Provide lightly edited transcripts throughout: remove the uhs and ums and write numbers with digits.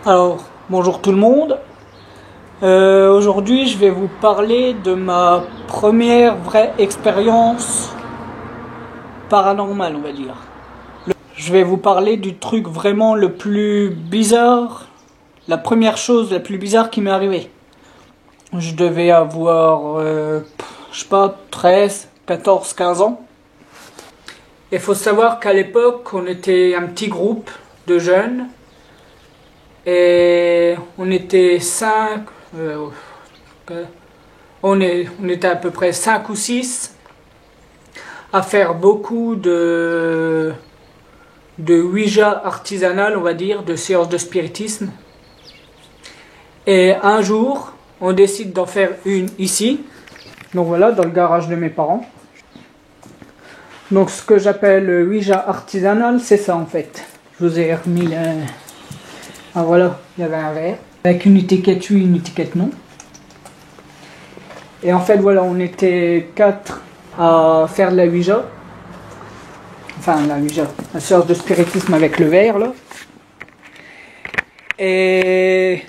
Alors, bonjour tout le monde. Aujourd'hui, je vais vous parler de ma première vraie expérience paranormale, on va dire. Je vais vous parler du truc vraiment le plus bizarre, la première chose la plus bizarre qui m'est arrivée. Je devais avoir, je sais pas, 13, 14, 15 ans. Il faut savoir qu'à l'époque, on était un petit groupe de jeunes. Et on était 5, on était à peu près 5 ou 6 à faire beaucoup de Ouija artisanal, on va dire, de séances de spiritisme. Et un jour, on décide d'en faire une ici. Donc voilà, dans le garage de mes parents. Donc ce que j'appelle Ouija artisanal, c'est ça en fait. Je vous ai remis le... Ah voilà, il y avait un verre avec une étiquette oui, une étiquette non. Et en fait voilà, on était 4 à faire de la Ouija. Enfin la Ouija, la séance de spiritisme avec le verre là. Et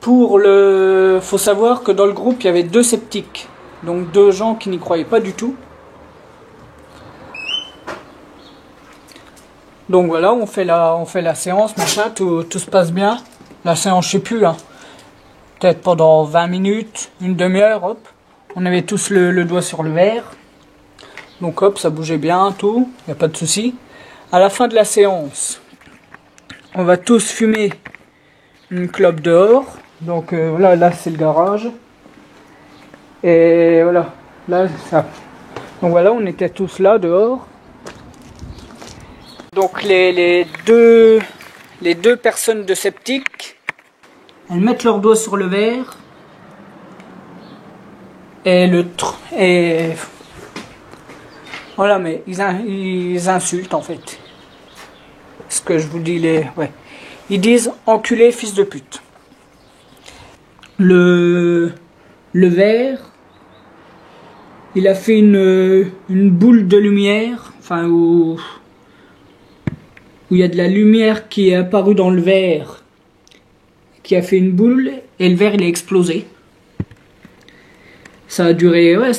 faut savoir que dans le groupe il y avait 2 sceptiques. Donc 2 gens qui n'y croyaient pas du tout. Donc voilà, on fait la séance, machin, tout se passe bien. La séance, je sais plus, hein. Peut-être pendant 20 minutes, une demi-heure, hop. On avait tous le doigt sur le verre. Donc hop, ça bougeait bien, tout, il n'y a pas de souci. À la fin de la séance, on va tous fumer une clope dehors. Donc voilà, là c'est le garage. Et voilà, là ça. Donc voilà, on était tous là dehors. Donc les deux personnes de sceptiques, elles mettent leurs doigts sur le verre et voilà, mais ils insultent en fait. Ce que je vous dis, ils disent enculé fils de pute. Le verre, il a fait une boule de lumière, enfin où il y a de la lumière qui est apparue dans le verre, qui a fait une boule, et le verre il a explosé. Ça a duré 1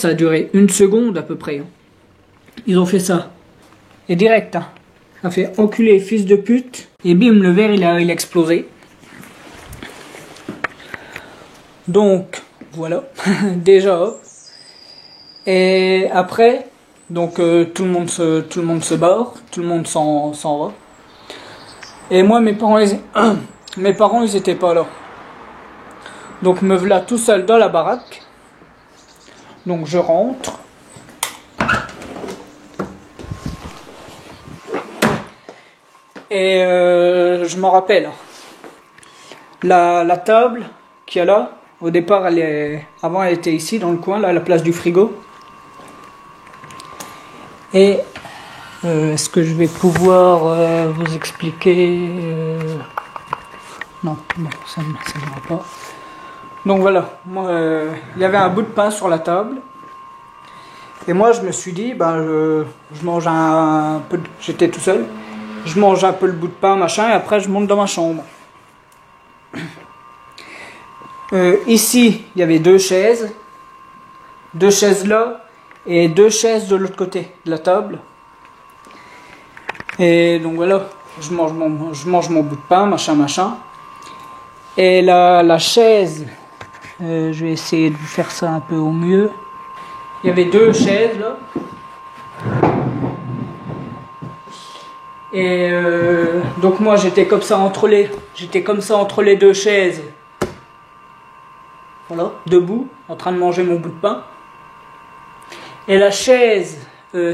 seconde à peu près. Ils ont fait ça. Et direct, hein. Ça fait enculé fils de pute, et bim, le verre il a explosé. Donc, voilà, déjà hop. Et après, donc tout le monde se barre, tout le monde s'en va. Et moi, mes parents, ils étaient pas là. Donc, me voilà tout seul dans la baraque. Donc, je rentre. Et je m'en rappelle. La table qu'il y a là, au départ, avant, elle était ici, dans le coin, là, à la place du frigo. Et... est-ce que je vais pouvoir vous expliquer Non, ça ne va pas. Donc voilà, moi, il y avait un bout de pain sur la table. Et moi, je me suis dit, je mange un peu, j'étais tout seul. Je mange un peu le bout de pain, machin, et après je monte dans ma chambre. Ici, il y avait 2 chaises. 2 chaises là, et 2 chaises de l'autre côté de la table. Et donc voilà, je mange mon bout de pain, machin. Et la chaise, je vais essayer de vous faire ça un peu au mieux. Il y avait 2 chaises là. Et donc moi j'étais comme ça entre les 2 chaises. Voilà, debout, en train de manger mon bout de pain. Et la chaise,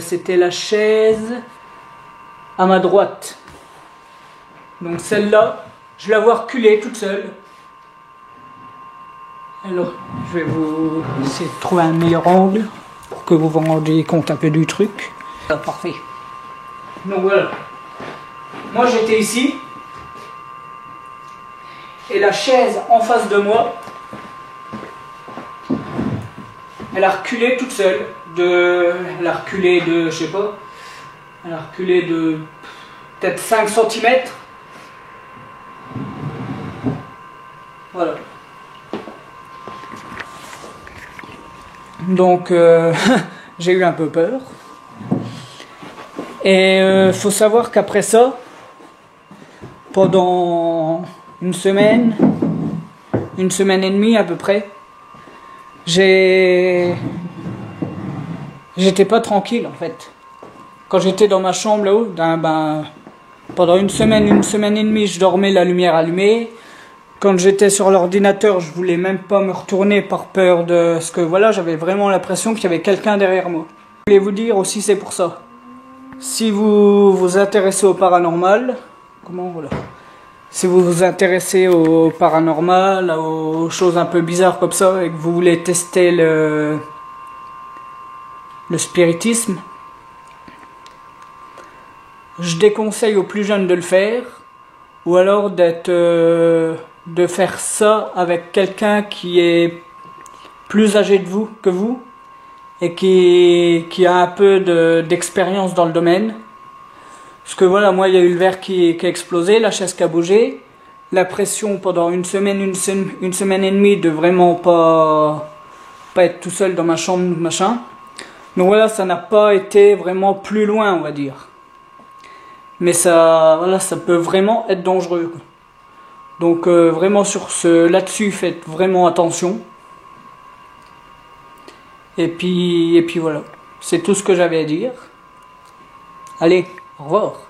c'était la chaise à ma droite. Donc celle-là, je la vois reculer toute seule. Alors, je vais vous essayer de trouver un meilleur angle pour que vous vous rendiez compte un peu du truc. Ah, parfait. Donc voilà. Moi j'étais ici. Et la chaise en face de moi, elle a reculé toute seule. Elle a reculé de, je sais pas, elle a reculé de peut-être 5 cm. Voilà. Donc, j'ai eu un peu peur. Et faut savoir qu'après ça, pendant une semaine et demie à peu près, j'étais pas tranquille en fait. Quand j'étais dans ma chambre là-haut, pendant une semaine et demie, je dormais la lumière allumée. Quand j'étais sur l'ordinateur, je voulais même pas me retourner par peur de ce que voilà, j'avais vraiment l'impression qu'il y avait quelqu'un derrière moi. Je voulais vous dire aussi, c'est pour ça. Si vous vous intéressez au paranormal, si vous vous intéressez au paranormal, aux choses un peu bizarres comme ça, et que vous voulez tester le spiritisme, je déconseille aux plus jeunes de le faire, ou alors de faire ça avec quelqu'un qui est plus âgé que vous, et qui a un peu d'expérience dans le domaine. Parce que voilà, moi il y a eu le verre qui a explosé, la chaise qui a bougé, la pression pendant une semaine et demie de vraiment pas être tout seul dans ma chambre, machin. Donc voilà, ça n'a pas été vraiment plus loin, on va dire. Mais ça peut vraiment être dangereux. Donc vraiment là-dessus, faites vraiment attention. Et puis voilà, c'est tout ce que j'avais à dire. Allez, au revoir.